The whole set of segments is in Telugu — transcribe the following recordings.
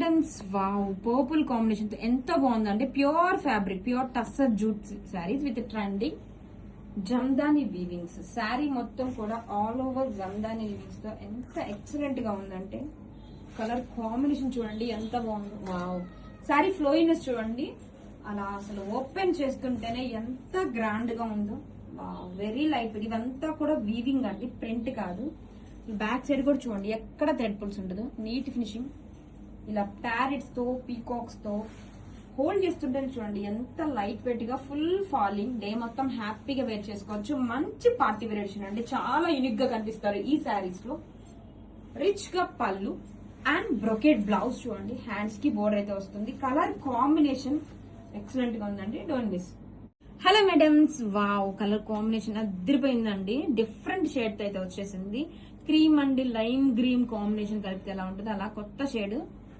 మేడమ్స్ వావ్ పర్పుల్ కాంబినేషన్ తో ఎంత బాగుందంటే pure fabric pure tussar jute saris with trending jamdani weavings. Sari మొత్తం కూడా ఆల్ ఓవర్ జమ్దాని వీవింగ్స్ తో ఎంత ఎక్సలెంట్ గా ఉందంటే కలర్ కాంబినేషన్ చూడండి ఎంత బాగుందో. వావ్ శారీ ఫ్లోయినెస్ చూడండి అలా అసలు ఓపెన్ చేస్తుంటేనే ఎంత గ్రాండ్ గా ఉందో. Wow very light wait. ఇదంతా కూడా వీవింగ్ అండి, ప్రింట్ కాదు. బ్యాక్ సైడ్ కూడా చూడండి ఎక్కడ థ్రెడ్ పుల్స్ ఉండదు, నీట్ ఫినిషింగ్. ఇలా ప్యారెట్స్ తో పీకాక్స్ తో హోల్డ్ చేస్తుంటే చూడండి ఎంత లైట్ వెయిట్ గా ఫుల్ ఫాలింగ్. డే మొత్తం హ్యాపీగా వేర్ చేసుకోవచ్చు. మంచి పార్టీ వేర్ ఎడిషన్ అండి, చాలా యూనిక్ గా కనిపిస్తారు ఈ శారీస్ లో. రిచ్ గా పళ్ళు అండ్ బ్రొకెట్ బ్లౌజ్ చూడండి, హ్యాండ్స్ కి బోర్డర్ అయితే వస్తుంది. కలర్ కాంబినేషన్ ఎక్సలెంట్ గా ఉందండి, don't miss. Hello madams wow colour combination అదిరిపోయిందండి. డిఫరెంట్ షేడ్ తో అయితే వచ్చేసింది. Cream and lime green combination కలిపితే ఎలా ఉంటుంది అలా కొత్త షేడ్,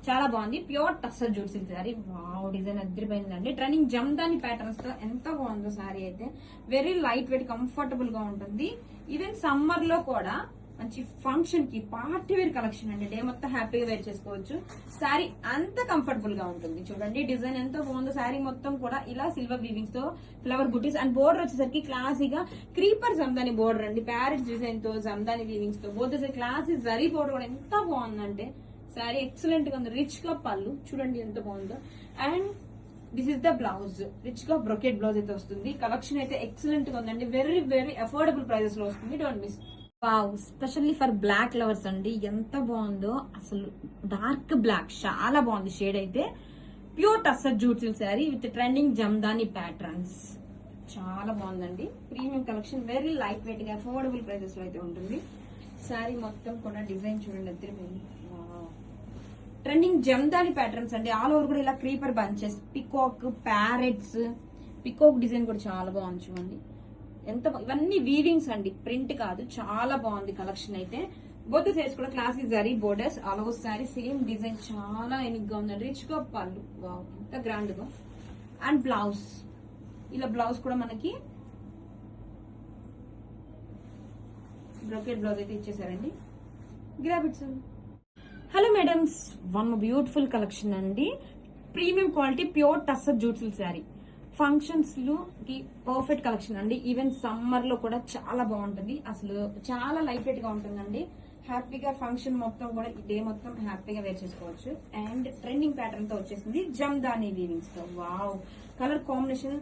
చాలా బాగుంది. Pure tussar jute silk sari. Wow design అదిరిపోయిందండి. ట్రెండింగ్ జమ్దాని ప్యాటర్న్స్ తో ఎంత బాగుందో శారీ అయితే. వెరీ లైట్ వెయిట్ కంఫర్టబుల్ గా ఉంటుంది. ఈవెన్ సమ్మర్ లో కూడా మంచి ఫంక్షన్ కి పార్టీ వేర్ కలెక్షన్ అండి, డే మొత్తం హ్యాపీగా వేర్ చేసుకోవచ్చు. శారీ అంత కంఫర్టబుల్ గా ఉంటుంది. చూడండి డిజైన్ ఎంతో బాగుందో. శారీ మొత్తం కూడా ఇలా సిల్వర్ వీవింగ్స్ తో ఫ్లవర్ బుటీస్ అండ్ బోర్డర్ వచ్చేసరికి క్లాసీగా క్రీపర్ జమ్దాని బోర్డర్ అండి, ప్యారెట్స్ డిజైన్ తో జమ్దాని వీవింగ్స్ తో బోర్డర్ క్లాసీ జరీ బోర్డర్ కూడా ఎంత బాగుందంటే శారీ ఎక్సలెంట్ గా ఉంది. రిచ్ గా పళ్ళు చూడండి ఎంత బాగుందో. And this is the blouse, rich గా బ్రొకెట్ బ్లౌజ్ అయితే వస్తుంది. కలెక్షన్ అయితే ఎక్సలెంట్ గా ఉందండి, వెరీ వెరీ అఫోర్డబుల్ ప్రైజెస్ లో వస్తుంది, don't miss. Wow specially for black lovers అండి, ఎంత బాగుందో అసలు. డార్క్ బ్లాక్ చాలా బాగుంది షేడ్ అయితే. Pure tussar jute silk sari with trending jamdani patterns, చాలా బాగుందండి. Premium collection, very light weight గా అఫోర్డబుల్ ప్రైజెస్ లో అయితే ఉంటుంది. శారీ మొత్తం కూడా డిజైన్ చూడండి అద్దరిపోయింది. ట్రెండింగ్ జమ్దాని ప్యాటర్న్స్ అండి, ఆల్ ఓవర్ కూడా ఇలా creeper bunches, peacock, parrots, peacock design కూడా చాలా బాగుంది చూడండి ఎంత. ఇవన్నీ వీవింగ్స్ అండి, ప్రింట్ కాదు. చాలా బాగుంది కలెక్షన్ అయితే. బొద్దు సైజ్ కూడా classic zari borders all over sari, same design చాలా యూనిక్ గా ఉందండి. రిచ్ గా పళ్ళు, వావ్ ఎంత గ్రాండ్ గా. అండ్ బ్లౌజ్, ఇలా బ్లౌజ్ కూడా మనకి బ్రోకెట్ బ్లౌజ్ అయితే ఇచ్చేసారండి. గ్రాబిట్స్. Hello madams one beautiful collection అండి, premium quality pure tussar jute silk sari. Functions కి పర్ఫెక్ట్ కలెక్షన్ అండి. ఈవెన్ సమ్మర్ లో కూడా చాలా బాగుంటుంది. అసలు చాలా లైట్ వెయిట్ గా ఉంటుందండి. హ్యాపీగా ఫంక్షన్ మొత్తం కూడా ఈ డే మొత్తం హ్యాపీగా వేర్ చేసుకోవచ్చు. అండ్ ట్రెండింగ్ ప్యాటర్న్ తో వచ్చేసింది జమ్దాని వీవింగ్స్ తో. Wow colour combination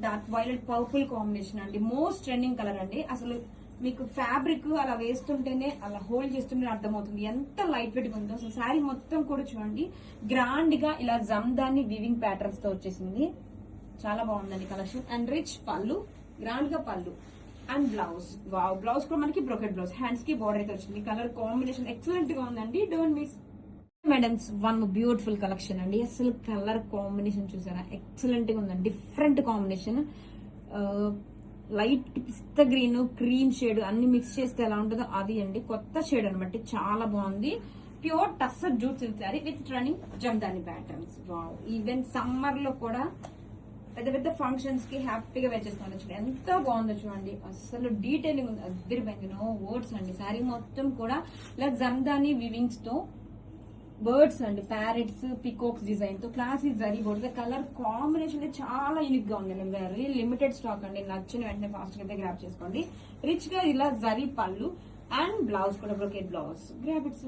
dark violet purple combination అండి, మోస్ట్ ట్రెండింగ్ కలర్ అండి. అసలు మీకు ఫ్యాబ్రిక్ అలా వేస్తుంటేనే అలా హోల్డ్ చేస్తుంటే అర్థమవుతుంది ఎంత లైట్ వెయిట్ ఉందో. అసలు శారీ మొత్తం కూడా చూడండి గ్రాండ్ గా ఇలా జమ్దాని వీవింగ్ ప్యాటర్న్స్ తో వచ్చేసింది, చాలా బాగుందండి కలెక్షన్. అండ్ రిచ్ పళ్ళు, గ్రాండ్ గా పళ్ళు అండ్ బ్లౌజ్. వావ్ బ్లౌజ్ కూడా మనకి బ్రోకెట్ బ్లౌజ్, హ్యాండ్స్ కి బోర్డర్ అయితే వచ్చింది. కలర్ కాంబినేషన్ ఎక్సలెంట్ గా ఉందండి, don't miss. Madams one beautiful collection అండి. అసలు కలర్ కాంబినేషన్ చూసారా ఎక్సలెంట్ గా ఉందండి, డిఫరెంట్ కాంబినేషన్. లైట్ పిస్తా గ్రీన్, క్రీమ్ షేడ్ అన్ని మిక్స్ చేస్తే ఎలా ఉంటుందో అది అండి, కొత్త షేడ్ అనమాట, చాలా బాగుంది. Pure tussar jute silk sari with trending jamdani patterns. Wow even summer లో కూడా పెద్ద పెద్ద ఫంక్షన్స్ కి హ్యాపీగా వేర్ చేసుకోవచ్చు. ఎంత బాగుందో చూడండి, అసలు డీటెయిలింగ్ ఉంది, అద్దరిపోయింది, నో వర్డ్స్ అండి. శారీ మొత్తం కూడా ఇలా జమ్దాని వివింగ్స్ తో బర్డ్స్ అండి, ప్యారెట్స్, పికాక్స్ డిజైన్ తో classic zari board. Colour combination చాలా యూనిక్ గా ఉంది. వెరీ లిమిటెడ్ స్టాక్ అండి, నచ్చిన వెంటనే ఫాస్ట్ గా గ్రాప్ చేసుకోండి. రిచ్ గా ఇలా జరీ పళ్ళు అండ్ బ్లౌజ్ కూడా బ్రోకెట్ బ్లౌజ్. Grab it's.